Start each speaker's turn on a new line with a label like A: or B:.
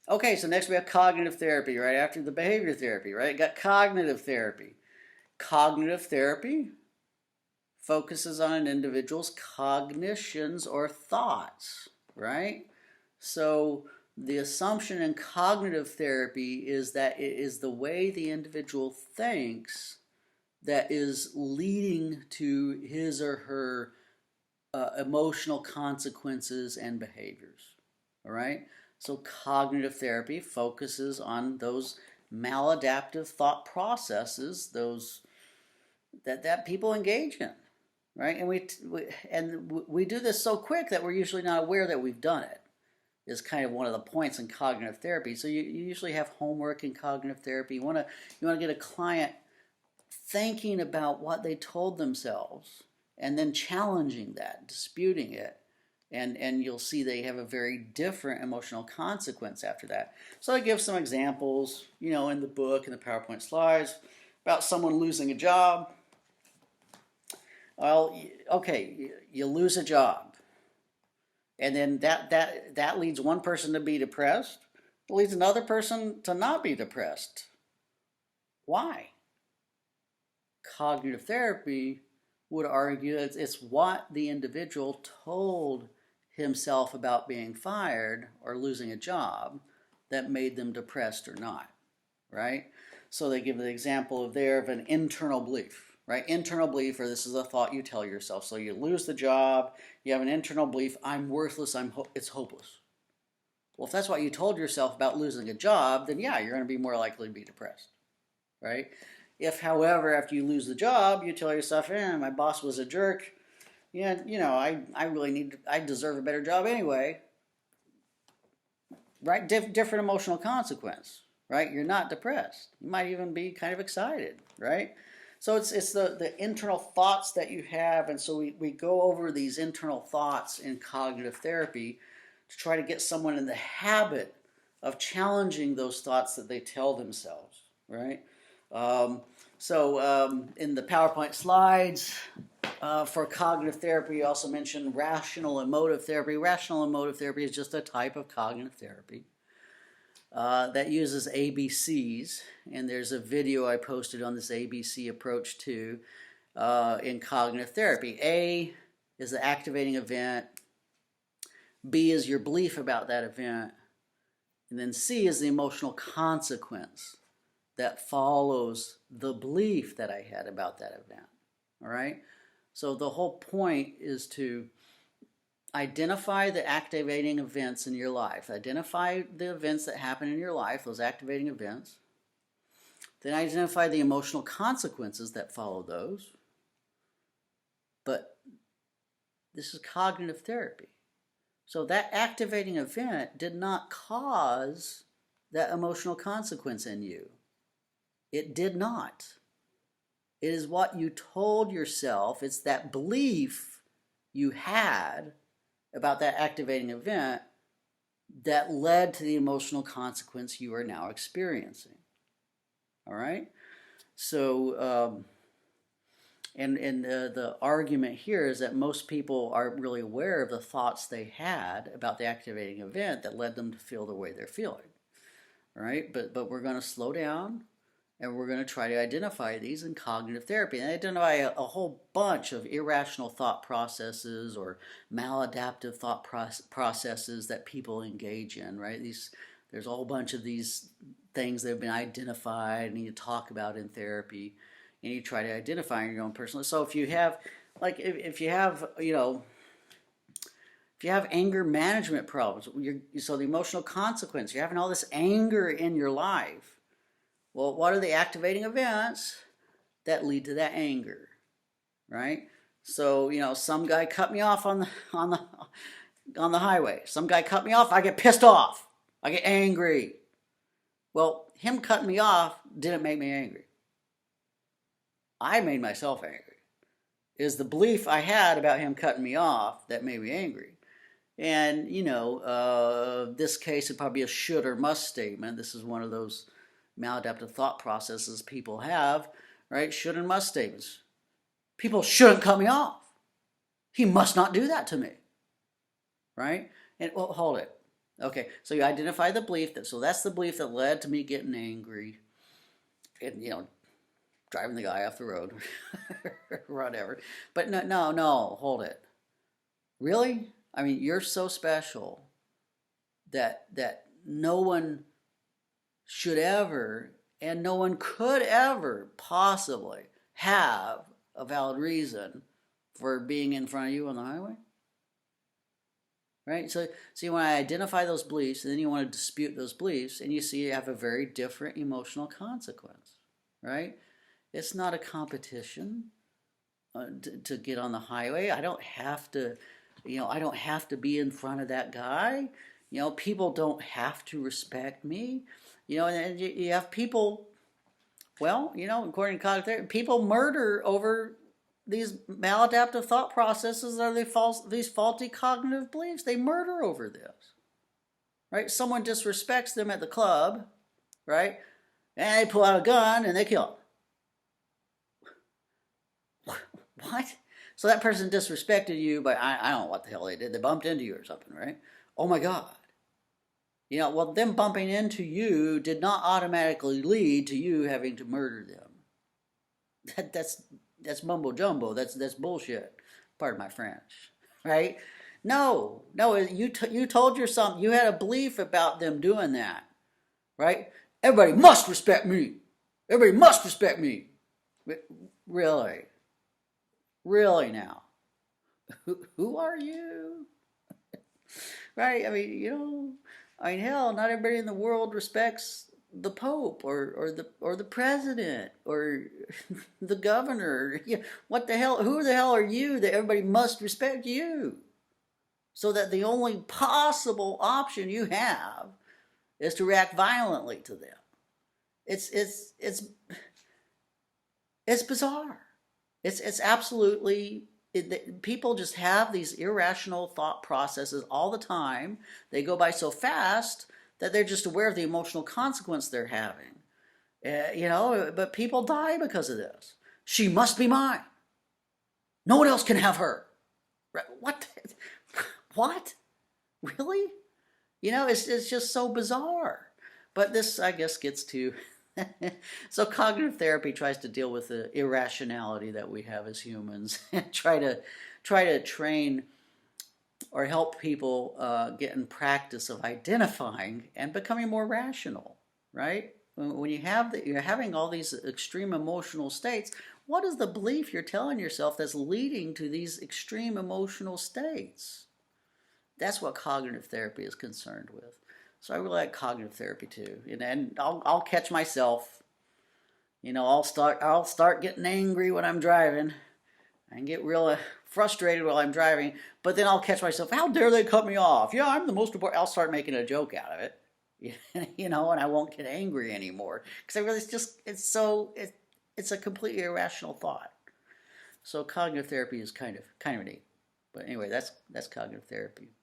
A: Okay, so next we have cognitive therapy, right after the behavior therapy, right? Got cognitive therapy. Cognitive therapy focuses on an individual's cognitions or thoughts, right? So the assumption in cognitive therapy is that it is the way the individual thinks that is leading to his or her emotional consequences and behaviors. All right? So cognitive therapy focuses on those maladaptive thought processes, those that people engage in, right? And we do this so quick that we're usually not aware that we've done it. Is kind of one of the points in cognitive therapy. So you usually have homework in cognitive therapy. You want to get a client thinking about what they told themselves and then challenging that, disputing it. And you'll see they have a very different emotional consequence after that. So I give some examples, in the book and the PowerPoint slides about someone losing a job. Well, okay, you lose a job, and then that leads one person to be depressed. It leads another person to not be depressed. Why? Cognitive therapy would argue that it's what the individual told himself about being fired or losing a job that made them depressed or not, right? So they give the example of an internal belief, right? Internal belief, or this is a thought you tell yourself. So you lose the job, you have an internal belief, I'm worthless, it's hopeless. Well, if that's what you told yourself about losing a job, then yeah, you're going to be more likely to be depressed, right? If, however, after you lose the job, you tell yourself, my boss was a jerk, yeah, I deserve a better job anyway, right? Different emotional consequence, right? You're not depressed. You might even be kind of excited, right? So it's the internal thoughts that you have, and so we go over these internal thoughts in cognitive therapy to try to get someone in the habit of challenging those thoughts that they tell themselves, right? In the PowerPoint slides for cognitive therapy, you also mentioned rational emotive therapy. Rational emotive therapy is just a type of cognitive therapy that uses ABCs, and there's a video I posted on this ABC approach too in cognitive therapy. A is the activating event, B is your belief about that event, and then C is the emotional consequence that follows the belief that I had about that event. All right? So the whole point is to identify the activating events in your life. Identify the events that happen in your life, those activating events. Then identify the emotional consequences that follow those. But this is cognitive therapy. So that activating event did not cause that emotional consequence in you. It did not. It is what you told yourself. It's that belief you had about that activating event that led to the emotional consequence you are now experiencing. All right? So, the argument here is that most people aren't really aware of the thoughts they had about the activating event that led them to feel the way they're feeling. All right? But we're going to slow down, and we're going to try to identify these in cognitive therapy and identify a whole bunch of irrational thought processes or maladaptive thought processes that people engage in, right? There's a whole bunch of these things that have been identified and you talk about in therapy, and you try to identify in your own personal. So if you have, if you have, if you have anger management problems, so the emotional consequence, you're having all this anger in your life. Well, what are the activating events that lead to that anger, right? So, some guy cut me off on the highway. Some guy cut me off, I get pissed off. I get angry. Well, him cutting me off didn't make me angry. I made myself angry. It was the belief I had about him cutting me off that made me angry. And, this case would probably be a should or must statement. This is one of those maladaptive thought processes people have, right? Should and must statements. People shouldn't cut me off. He must not do that to me, right? And well, hold it. Okay, so you identify the belief that, so that's the belief that led to me getting angry and, driving the guy off the road or whatever. But no, no, no, hold it. Really? I mean, you're so special that no one should ever and no one could ever possibly have a valid reason for being in front of you on the highway, right? So you want to identify those beliefs, and then you want to dispute those beliefs, and you see you have a very different emotional consequence, right? It's not a competition to get on the highway. I don't have to, I don't have to be in front of that guy. People don't have to respect me. And you have people, well, according to cognitive therapy, people murder over these maladaptive thought processes or these faulty cognitive beliefs. They murder over this, right? Someone disrespects them at the club, right? And they pull out a gun and they kill them. What? So that person disrespected you, but I don't know what the hell they did. They bumped into you or something, right? Oh my God. Well, them bumping into you did not automatically lead to you having to murder them. That's mumbo jumbo. That's bullshit. Pardon my French, right? No. You told yourself you had a belief about them doing that, right? Everybody must respect me. Everybody must respect me. Really, really now, who are you? Right? Hell, not everybody in the world respects the Pope or the president or the governor. What the hell? Who the hell are you that everybody must respect you? So that the only possible option you have is to react violently to them. It's bizarre. It's absolutely. People just have these irrational thought processes all the time. They go by so fast that they're just aware of the emotional consequence they're having. But people die because of this. She must be mine. No one else can have her. What? What? Really? It's just so bizarre. But this, I guess, gets to so cognitive therapy tries to deal with the irrationality that we have as humans and try to train or help people get in practice of identifying and becoming more rational, right? When you're having all these extreme emotional states, what is the belief you're telling yourself that's leading to these extreme emotional states? That's what cognitive therapy is concerned with. So I really like cognitive therapy too, and I'll catch myself. I'll start getting angry when I'm driving, and get real frustrated while I'm driving. But then I'll catch myself. How dare they cut me off? Yeah, I'm the most important. I'll start making a joke out of it, and I won't get angry anymore because it's a completely irrational thought. So cognitive therapy is kind of neat. But anyway, that's cognitive therapy.